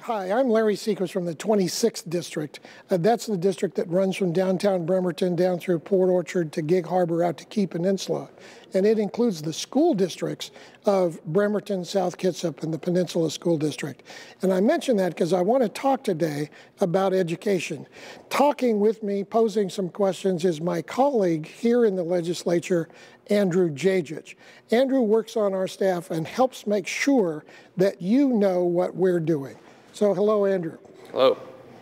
Hi, I'm Larry Seaquist from the 26th District. That's the district that runs from downtown Bremerton down through Port Orchard to Gig Harbor out to Key Peninsula. And it includes the school districts of Bremerton, South Kitsap, and the Peninsula School District. And I mention that because I want to talk today about education. Talking with me, posing some questions, is my colleague here in the legislature, Andrew Jajich. Andrew works on our staff and helps make sure that you know what we're doing. So hello, Andrew. Hello.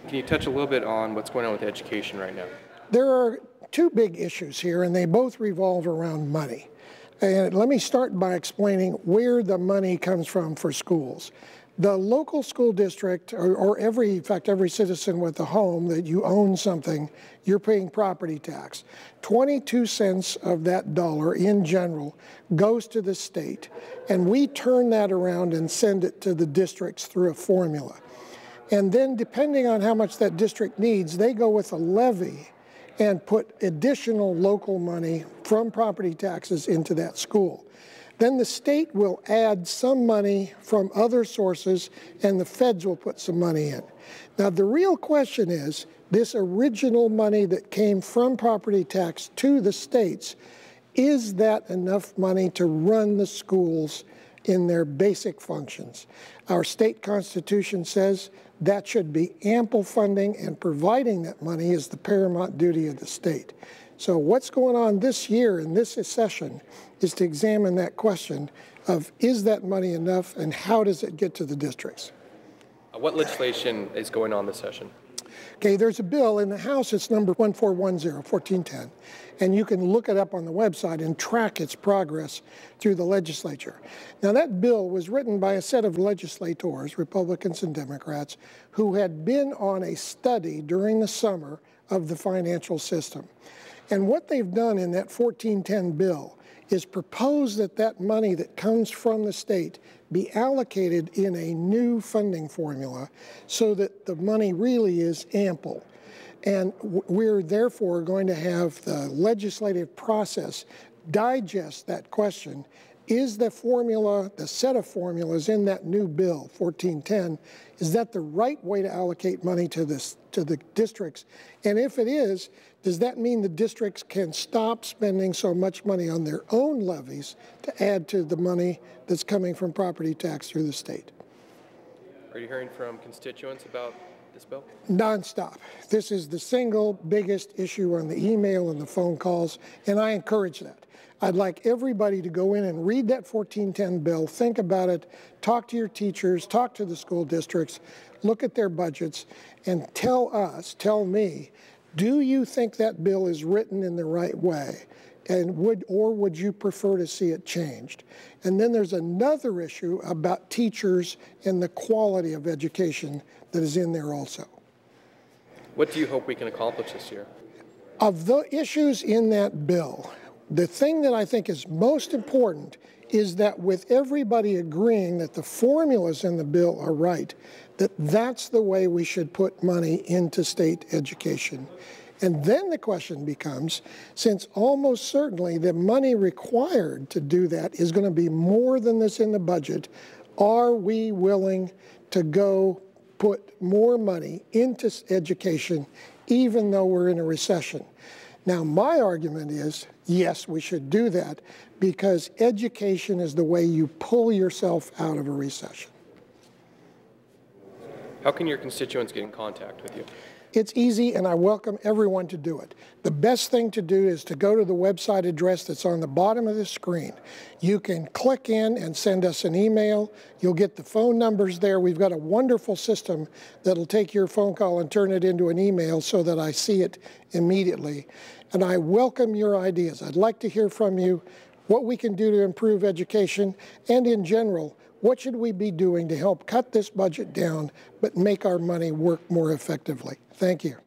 Can you touch a little bit on what's going on with education right now? There are two big issues here, and they both revolve around money. And let me start by explaining where the money comes from for schools. The local school district, or every citizen with a home that you own something, you're paying property tax. 22 cents of that dollar in general goes to the state, and we turn that around and send it to the districts through a formula. And then depending on how much that district needs, they go with a levy and put additional local money from property taxes into that school. Then the state will add some money from other sources, and the feds will put some money in. Now, the real question is, this original money that came from property tax to the states, is that enough money to run the schools in their basic functions? Our state constitution says that should be ample funding, and providing that money is the paramount duty of the state. So what's going on this year in this session is to examine that question of, is that money enough, and how does it get to the districts? What legislation is going on this session? Okay, there's a bill in the House. It's number 1410, and you can look it up on the website and track its progress through the legislature. Now, that bill was written by a set of legislators, Republicans and Democrats, who had been on a study during the summer of the financial system. And what they've done in that 1410 bill is propose that that money that comes from the state be allocated in a new funding formula so that the money really is ample. And we're therefore going to have the legislative process digest that question. Is the formula, the set of formulas in that new bill, 1410, is that the right way to allocate money to the districts? And if it is, does that mean the districts can stop spending so much money on their own levies to add to the money that's coming from property tax through the state? Are you hearing from constituents about this bill? Nonstop. This is the single biggest issue on the email and the phone calls, and I encourage that. I'd like everybody to go in and read that 1410 bill, think about it, talk to your teachers, talk to the school districts, look at their budgets, and tell me, do you think that bill is written in the right way? And would you prefer to see it changed? And then there's another issue about teachers and the quality of education that is in there also. What do you hope we can accomplish this year? Of the issues in that bill, the thing that I think is most important is that with everybody agreeing that the formulas in the bill are right, that's the way we should put money into state education. And then the question becomes, since almost certainly the money required to do that is going to be more than this in the budget, are we willing to go put more money into education even though we're in a recession? Now, my argument is, yes, we should do that because education is the way you pull yourself out of a recession. How can your constituents get in contact with you? It's easy, and I welcome everyone to do it. The best thing to do is to go to the website address that's on the bottom of the screen. You can click in and send us an email. You'll get the phone numbers there. We've got a wonderful system that'll take your phone call and turn it into an email so that I see it immediately. And I welcome your ideas. I'd like to hear from you what we can do to improve education, and in general, what should we be doing to help cut this budget down but make our money work more effectively? Thank you.